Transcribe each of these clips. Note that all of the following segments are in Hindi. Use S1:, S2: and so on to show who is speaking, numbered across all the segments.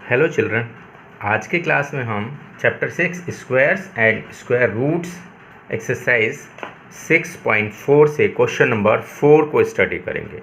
S1: Hello children. आज के क्लास में हम chapter 6 squares and square roots exercise 6.4 से क्वेश्चन नंबर 4 को स्टडी करेंगे।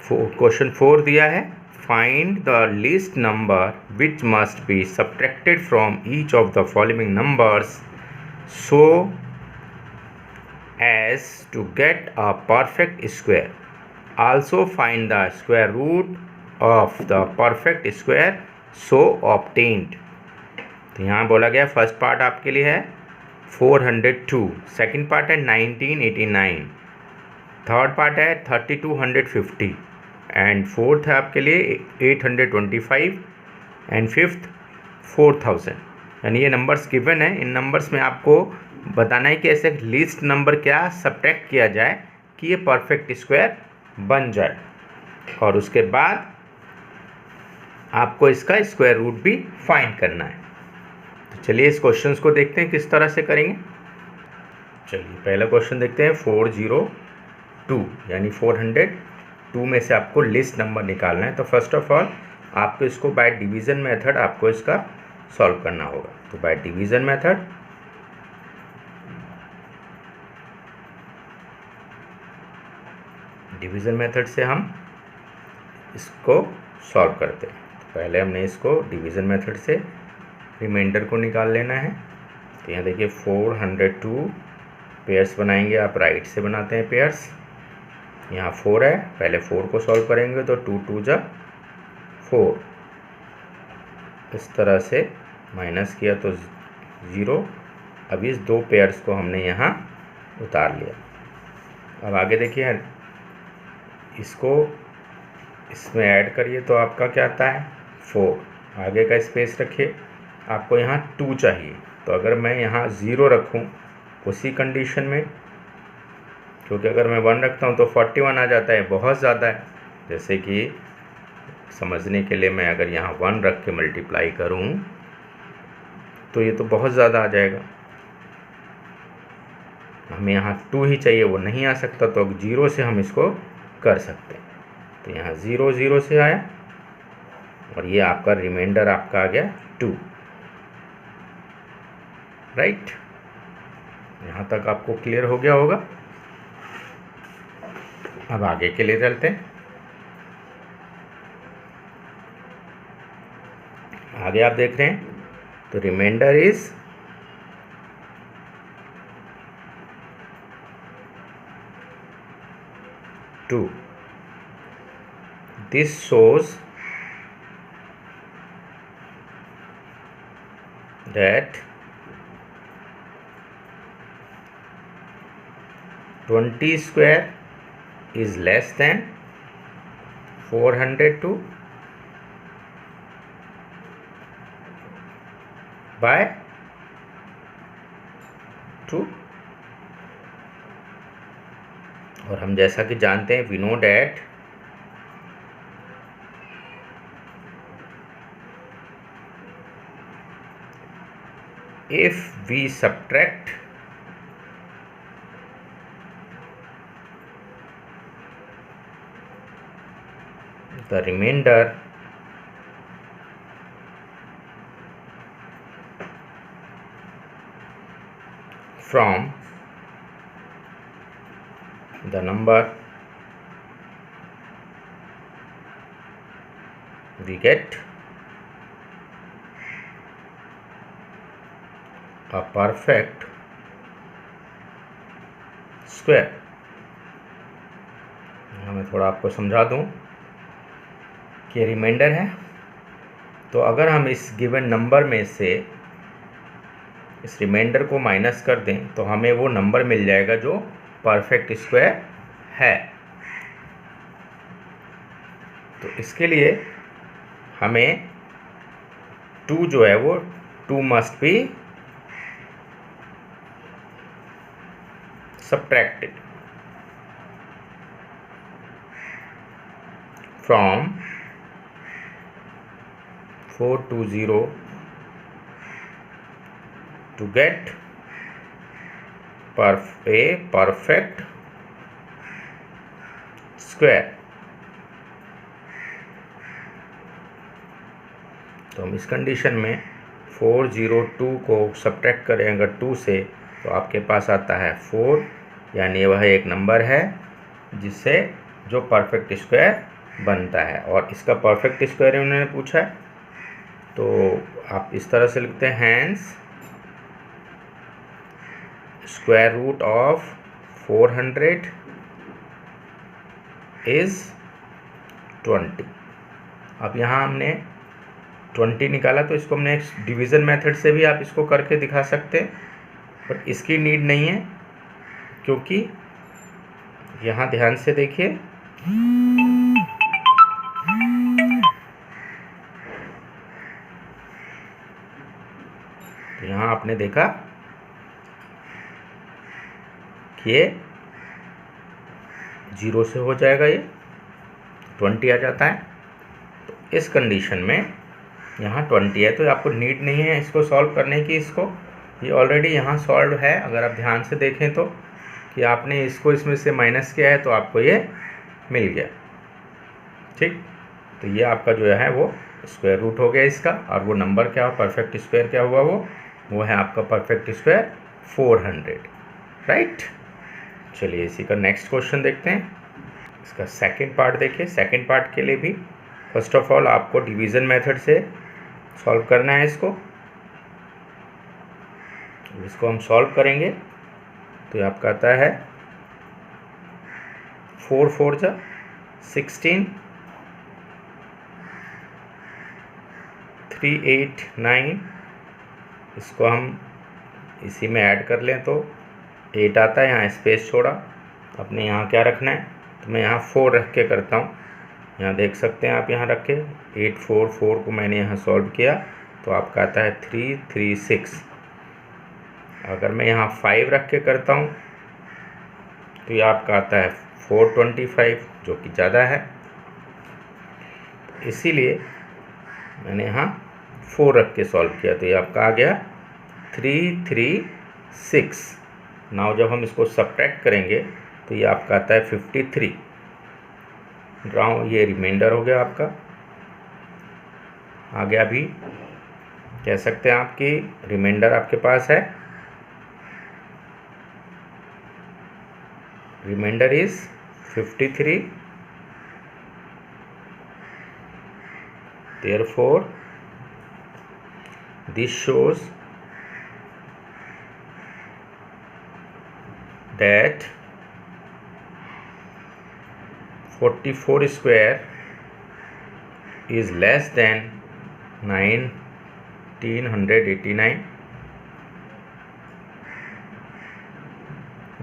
S1: क्वेश्चन 4 दिया है, find the least number which must be subtracted from each of the following numbers so as to get a perfect square. Also find the square root of the perfect square so obtained. तो यहाँ बोला गया फर्स्ट पार्ट आपके लिए है 402, सेकंड पार्ट है 1989, थर्ड पार्ट है 3250 एंड फोर्थ है आपके लिए 825 एंड फिफ्थ 4000। यानी ये नंबर्स गिवन है। इन नंबर्स में आपको बताना है कि ऐसे लीस्ट नंबर क्या सब्ट्रैक्ट किया जाए कि ये परफेक्ट स्क्वायर बन जाए, और उसके बाद आपको इसका स्क्वायर रूट भी फाइंड करना है। तो चलिए इस क्वेश्चंस को देखते हैं किस तरह से करेंगे। चलिए पहला क्वेश्चन देखते हैं 402, यानी 402 में से आपको लिस्ट नंबर निकालना है। तो फर्स्ट ऑफ ऑल आपको इसको बाय डिवीज़न मेथड आपको इसका सॉल्व करना होगा। तो बाय डिवीज़न मेथड से हम इसको सॉल्व करते हैं। पहले हमने इसको डिवीज़न मेथड से रिमाइंडर को निकाल लेना है। तो यहाँ देखिए 402 पेयर्स बनाएंगे, आप राइट से बनाते हैं पेयर्स। यहाँ 4 है, पहले 4 को सॉल्व करेंगे तो 2 2 जा 4, इस तरह से माइनस किया तो 0। अब इस दो पेयर्स को हमने यहाँ उतार लिया। अब आगे देखिए इसको इसमें ऐड करिए तो आपका क्या आता है 4। आगे का स्पेस रखिए, आपको यहाँ 2 चाहिए। तो अगर मैं यहाँ 0 रखूँ उसी कंडीशन में, क्योंकि अगर मैं 1 रखता हूँ तो 41 आ जाता है, बहुत ज़्यादा है। जैसे कि समझने के लिए मैं अगर यहाँ 1 रख के मल्टीप्लाई करूँ तो ये तो बहुत ज़्यादा आ जाएगा। हमें यहाँ 2 ही चाहिए, वो नहीं आ सकता, तो 0 से हम इसको कर सकते हैं। तो यहाँ 0 0 से आया और ये आपका रिमाइंडर आपका आ गया 2, राइट। यहाँ तक आपको क्लियर हो गया होगा। अब आगे के लिए चलते हैं। आगे आप देख रहे हैं तो remainder is 2। This shows that 20 square is less than 402 by 2। और हम जैसा कि जानते हैं, we know that if we subtract the remainder from the number, we get a perfect square। मैं थोड़ा आपको समझा दूं कि रिमाइंडर है, तो अगर हम इस गिवन नंबर में से इस रिमाइंडर को माइनस कर दें तो हमें वो नंबर मिल जाएगा जो परफेक्ट स्क्वायर है। तो इसके लिए हमें 2 जो है वो 2 must be subtracted from 420 to get a perfect square। तो हम इस कंडीशन में 402 को सब्ट्रैक्ट करें अगर 2 से, तो आपके पास आता है 4, यानी वह एक नंबर है जिससे जो परफेक्ट स्क्वायर बनता है। और इसका परफेक्ट स्क्वायर उन्होंने पूछा है, तो आप इस तरह से लिखते हैं, hence square root of 400 is 20। अब यहाँ हमने 20 निकाला, तो इसको हमने डिवीज़न मेथड से भी आप इसको करके दिखा सकते हैं, बट इसकी नीड नहीं है, क्योंकि यहाँ ध्यान से देखिए, यहाँ आपने देखा कि ये 0 से हो जाएगा, ये 20 आ जाता है। तो इस कंडीशन में यहाँ 20 है, तो आपको नीड नहीं है इसको सॉल्व करने की, इसको ये ऑलरेडी यहाँ सॉल्व है। अगर आप ध्यान से देखें तो कि आपने इसको इसमें से माइनस किया है, तो आपको ये मिल गया, ठीक। तो ये आपका जो है वो स्क्वायर रूट हो गया इसका, और वो नंबर क्या हो, परफेक्ट स्क्वायर क्या हुआ, वो है आपका परफेक्ट स्क्वायर 400, राइट। चलिए इसी का नेक्स्ट क्वेश्चन देखते हैं। इसका सेकंड पार्ट देखिए। सेकंड पार्ट के लिए भी फर्स्ट ऑफ ऑल आपको डिवीज़न मेथड से सॉल्व करना है इसको हम सॉल्व करेंगे, तो ये आपका आता है 4 4 जा 16, 3 8 9, इसको हम इसी में ऐड कर लें तो 8 आता है, यहाँ स्पेस छोड़ा। अपने यहाँ क्या रखना है, तो मैं यहाँ 4 रख के करता हूँ, यहाँ देख सकते हैं आप, यहाँ रख के 8 4 4 को मैंने यहाँ सॉल्व किया, तो आपका आता है 3 3 6। अगर मैं यहाँ 5 रख के करता हूँ, तो ये आपका आता है 425, जो कि ज़्यादा है, इसीलिए मैंने यहाँ 4 रख के सॉल्व किया, तो ये आपका आ गया 3 3 6। नाउ जब हम इसको सब्ट्रैक्ट करेंगे, तो ये आपका आता है 53। ड्राउ, ये रिमाइंडर हो गया आपका। आगे अभी कह सकते हैं आपकी रिमाइंडर आपके पास है, remainder is 53, therefore this shows that 44 square is less than 1989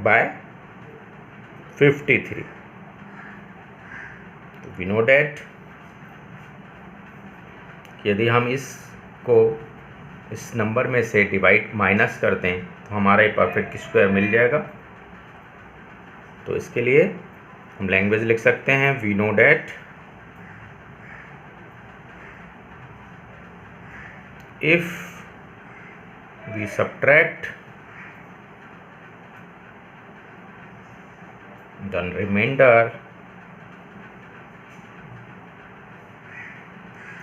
S1: by 53. तो we know that यदि हम इसको इस नंबर में से डिवाइड माइनस कर दें, तो हमारा ये परफेक्ट स्क्वायर मिल जाएगा। तो इसके लिए हम लैंग्वेज लिख सकते हैं, we know that if we subtract the remainder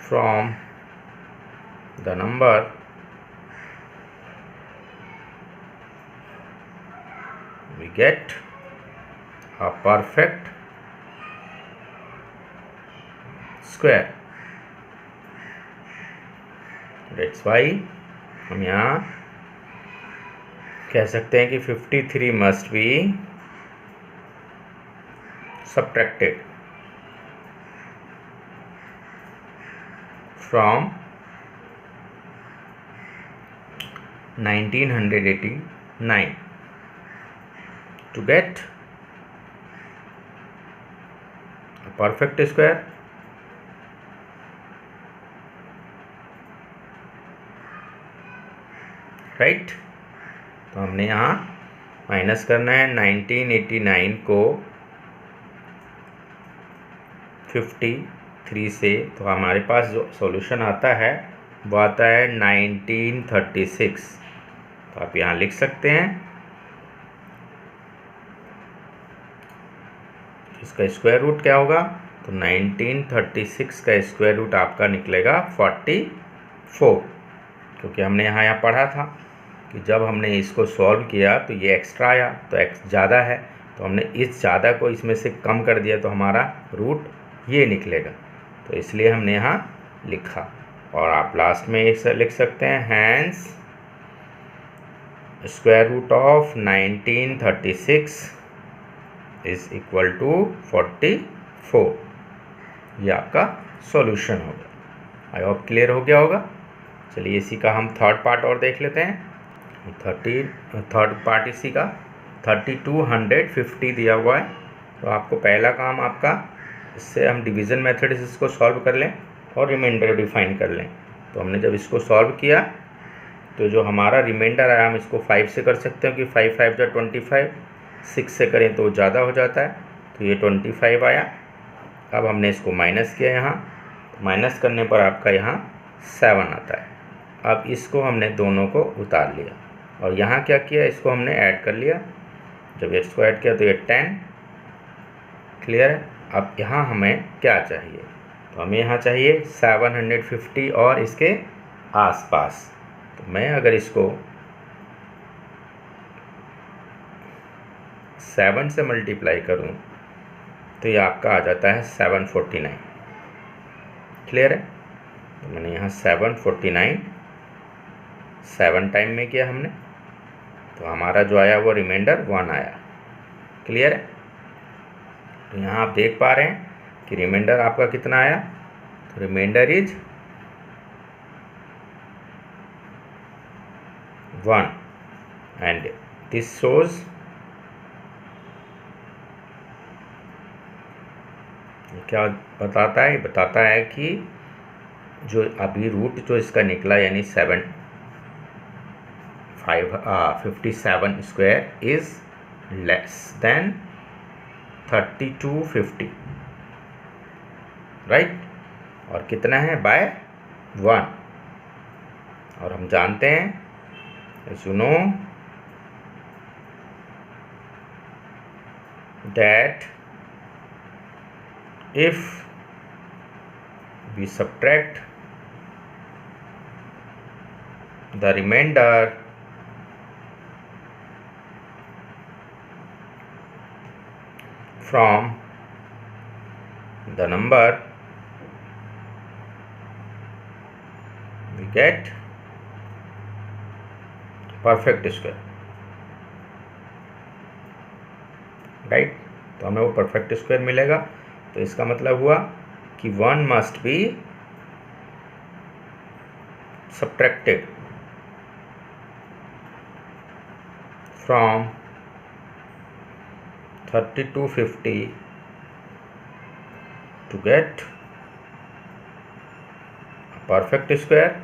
S1: from the number, we get a perfect square. That's why हम यहाँ कह सकते हैं कि 53 must be subtracted from 1989 to get a perfect square. Right. तो हमने यहाँ माइनस करना है 1989 को 53 से, तो हमारे पास जो सॉल्यूशन आता है वो आता है 1936। तो आप यहाँ लिख सकते हैं, इसका स्क्वायर रूट क्या होगा, तो 1936 का स्क्वायर रूट आपका निकलेगा 46। 4, क्योंकि हमने यहाँ पढ़ा था कि जब हमने इसको सॉल्व किया तो ये एक्स्ट्रा आया, तो एक्स ज़्यादा है, तो हमने इस ज़्यादा को इसमें से कम कर दिया, तो हमारा रूट ये निकलेगा, तो इसलिए हमने यहाँ लिखा। और आप लास्ट में एक लिख सकते हैं, hence square root of 1936 is equal to 44। ये आपका सॉल्यूशन होगा। आई होप क्लियर हो गया होगा। चलिए इसी का हम थर्ड पार्ट और देख लेते हैं। थर्ड पार्ट इसी का 3250 दिया हुआ है। तो आपको पहला काम आपका, इससे हम डिवीज़न मेथड से इसको सॉल्व कर लें और रिमाइंडर डिफाइन कर लें। तो हमने जब इसको सॉल्व किया तो जो हमारा रिमाइंडर आया, हम इसको 5 से कर सकते हैं कि 5 5 जा 25, 6 से करें तो ज़्यादा हो जाता है, तो ये 25 आया। अब हमने इसको माइनस किया यहाँ, तो माइनस करने पर आपका यहाँ 7 आता है। अब इसको हमने दोनों को उतार लिया और यहाँ क्या किया, इसको हमने ऐड कर लिया। जब इसको ऐड किया तो ये 10। क्लियर है। अब यहाँ हमें क्या चाहिए, तो हमें यहाँ चाहिए 750 और इसके आसपास। तो मैं अगर इसको 7 से मल्टीप्लाई करूँ तो ये आपका आ जाता है 749। क्लियर है। तो मैंने यहाँ 749 7 टाइम में किया हमने, तो हमारा जो आया वो रिमाइंडर 1 आया। क्लियर है। तो यहाँ आप देख पा रहे हैं कि रिमाइंडर आपका कितना आया, तो remainder is 1 and this shows क्या बताता है, बताता है कि जो अभी रूट जो इसका निकला यानी 57 square is less than 3250, right. और कितना है, बाय 1। और हम जानते हैं, as you know that if we subtract the remainder from the number, we get perfect square, right. तो हमें वो परफेक्ट स्क्वायर मिलेगा। तो इसका मतलब हुआ कि 1 must be subtracted from 3250 to get perfect square.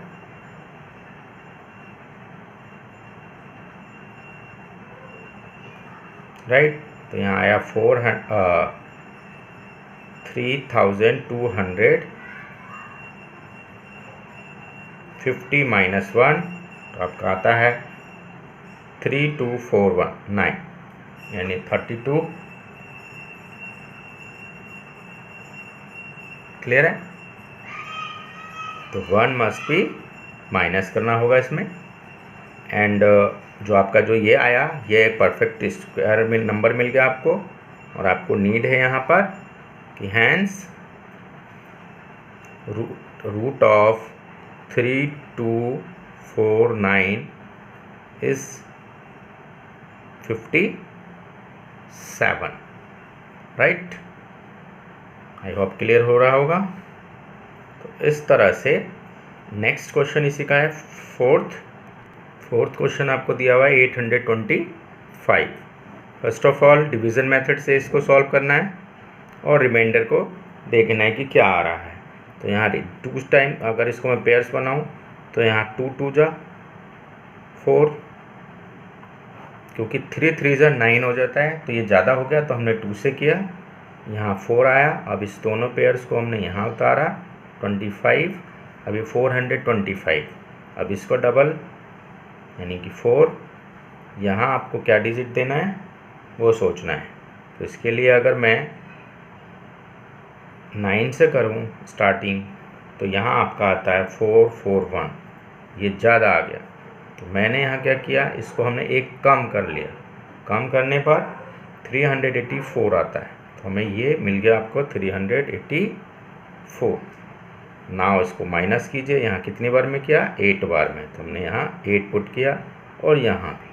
S1: Right. तो यहाँ आया 3250 माइनस 1, तो आपका आता है 32419 यानी 32। क्लियर है। तो 1 मस्ट बी माइनस करना होगा इसमें, एंड जो आपका जो ये आया, ये परफेक्ट स्क्वायर में नंबर मिल गया आपको। और आपको नीड है यहाँ पर कि hence root of 3249 is 57, right. I hope clear हो रहा होगा। तो इस तरह से नेक्स्ट क्वेश्चन इसी का है, फोर्थ क्वेश्चन आपको दिया हुआ है 825। First of all division method से इसको सॉल्व करना है और रिमाइंडर को देखना है कि क्या आ रहा है। तो यहाँ 2 टाइम अगर इसको मैं पेयर्स बनाऊँ तो यहाँ 2 2 जा 4, क्योंकि 3 3 जा 9 हो जाता है, तो ये ज़्यादा हो गया तो हमने 2 से किया, यहाँ 4 आया। अब इस दोनों पेयर्स को हमने यहाँ उतारा 25, अभी 425। अब इसको डबल यानी कि 4, यहाँ आपको क्या डिजिट देना है वो सोचना है। तो इसके लिए अगर मैं 9 से करूँ स्टार्टिंग तो यहाँ आपका आता है 441, ये ज़्यादा आ गया। तो मैंने यहाँ क्या किया, इसको हमने एक कम कर लिया, कम करने पर 384 आता है, तो हमें ये मिल गया आपको 384। नाउ इसको माइनस कीजिए, यहाँ कितनी बार में किया, 8 बार में, तो हमने यहाँ 8 पुट किया और यहाँ भी,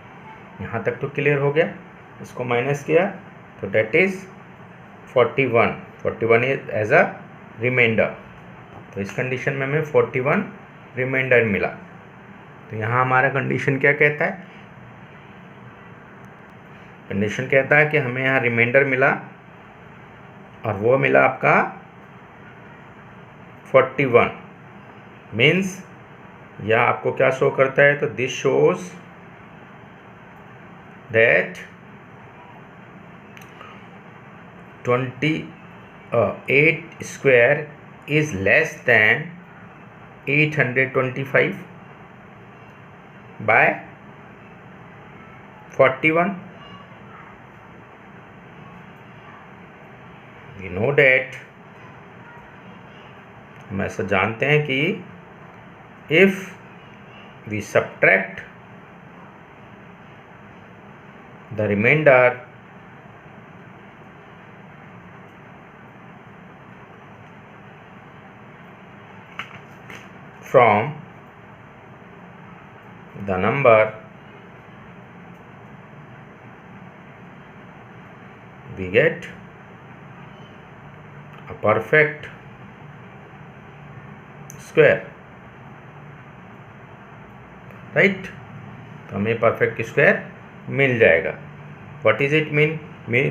S1: यहाँ तक तो क्लियर हो गया। इसको माइनस किया तो that is 41 is as a remainder, तो इस कंडीशन में हमें 41 रिमाइंडर मिला। तो यहाँ हमारा कंडीशन क्या कहता है, कंडीशन कहता है कि हमें यहाँ रिमाइंडर मिला और वो मिला आपका 41, मीन्स यह आपको क्या शो करता है, तो this shows that 28 square is less than 825 by 41. We know that, हम ऐसा जानते हैं कि if we subtract the remainder from the number, we get a perfect square, right? तो हमें परफेक्ट स्क्वायर मिल जाएगा। What is it mean,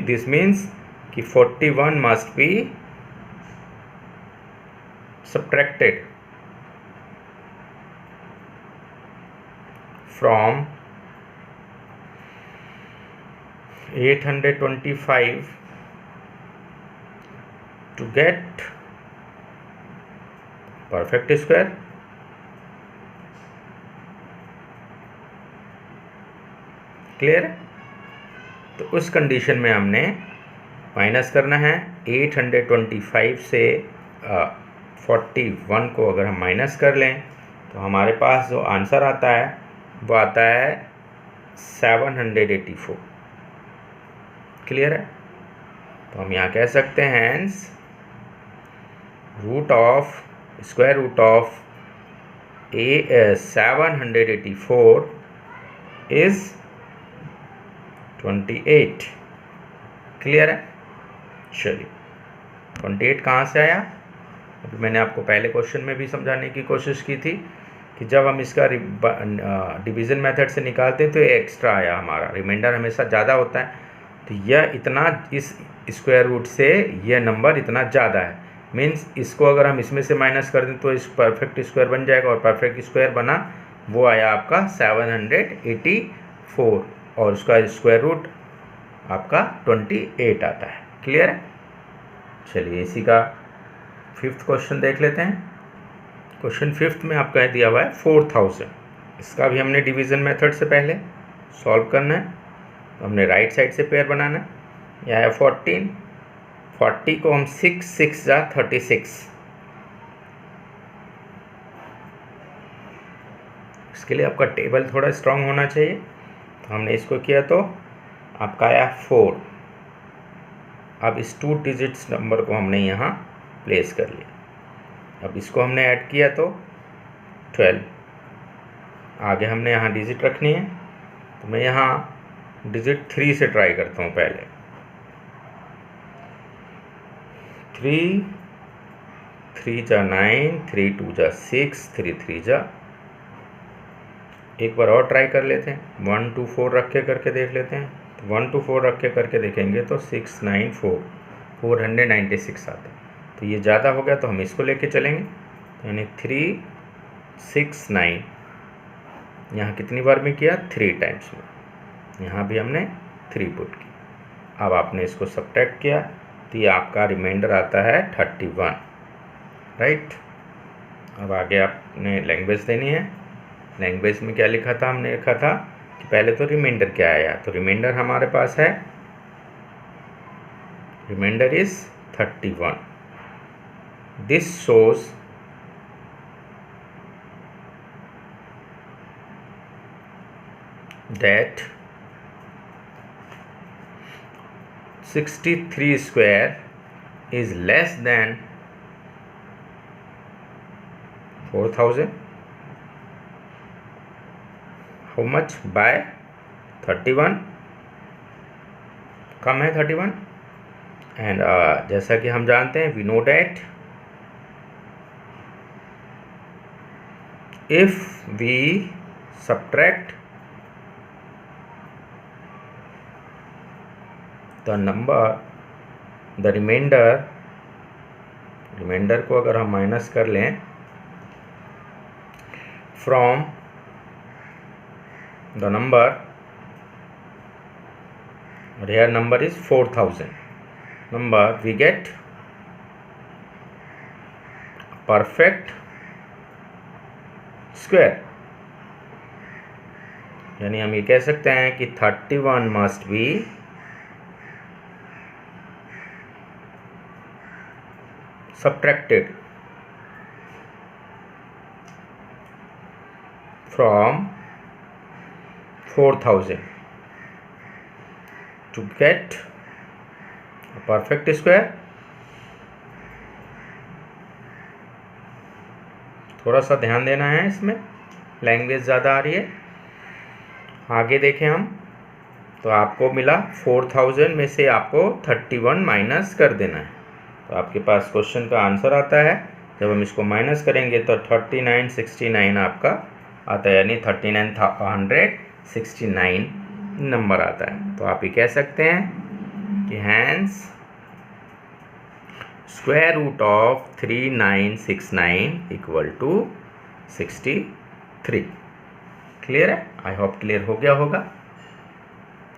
S1: this means कि 41 must be subtracted from 825 to get perfect square। Clear है? तो उस कंडीशन में हमने माइनस करना है 825 से 41 को अगर हम माइनस कर लें तो हमारे पास जो आंसर आता है वो आता है 784। क्लियर है? तो हम यहाँ कह सकते हैं hence square root of 784 is 28। Clear है? चलिए 28 कहाँ से आया, अभी मैंने आपको पहले क्वेश्चन में भी समझाने की कोशिश की थी कि जब हम इसका डिवीज़न मेथड से निकालते हैं तो ये एक्स्ट्रा आया, हमारा रिमाइंडर हमेशा ज़्यादा होता है, तो यह इतना इस स्क्वायर रूट से यह नंबर इतना ज़्यादा है, मीन्स इसको अगर हम इसमें से माइनस कर दें तो इस परफेक्ट स्क्वायर बन जाएगा, और परफेक्ट स्क्वायर बना वो आया आपका 784 और उसका स्क्वायर रूट आपका 28 आता है। क्लियर है? चलिए इसी का 5th क्वेश्चन देख लेते हैं। क्वेश्चन 5th में आपका दिया हुआ है 4000, इसका भी हमने डिवीज़न मेथड से पहले सॉल्व करना है। तो हमने राइट साइड से पेयर बनाना है, यह है 14, 40 को हम 6 जा 36, इसके लिए आपका टेबल थोड़ा स्ट्रांग होना चाहिए। तो हमने इसको किया तो आपका आया 4। अब इस 2 डिजिट्स नंबर को हमने यहाँ प्लेस कर लिया, अब इसको हमने ऐड किया तो 12, आगे हमने यहाँ डिजिट रखनी है, तो मैं यहाँ डिजिट 3 से ट्राई करता हूँ पहले। 3 जा 9, 3 2 जा 6, 3 3 जा, एक बार और ट्राई कर लेते हैं, 1 2 4 रख के करके देख लेते हैं। तो 1 2 4 रख के करके देखेंगे तो 6 9 4 496 आता है, तो ये ज़्यादा हो गया तो हम इसको लेके चलेंगे, तो यानी 3 6 9, यहाँ कितनी बार में किया, 3 टाइम्स में, यहाँ भी हमने 3 पुट की। अब आपने इसको सब्ट्रैक्ट किया तो ये आपका रिमाइंडर आता है 31, राइट। अब आगे आपने लैंग्वेज देनी है। लैंग्वेज में क्या लिखा था, हमने लिखा था कि पहले तो रिमाइंडर क्या आया, तो रिमाइंडर हमारे पास है, remainder is 31। This shows that 63 square is less than 4000. How much? by 31, कम है 31. एंड जैसा कि हम जानते हैं, we know that if we subtract the number, the remainder को अगर हम माइनस कर लें from the number, here number is 4000 number, we get perfect square. यानी हम ये कह सकते हैं कि 31 must be subtracted from 4000 to get a perfect square. थोड़ा सा ध्यान देना है, इसमें लैंग्वेज ज़्यादा आ रही है. आगे देखें हम, तो आपको मिला 4000 में से आपको 31 माइनस कर देना है. तो आपके पास क्वेश्चन का आंसर आता है. जब हम इसको माइनस करेंगे तो 3969 आपका आता है, यानी 3969 नंबर आता है. तो आप ये कह सकते हैं कि hence square root of 3969 equal to 63. Clear है? आई होप क्लियर हो गया होगा.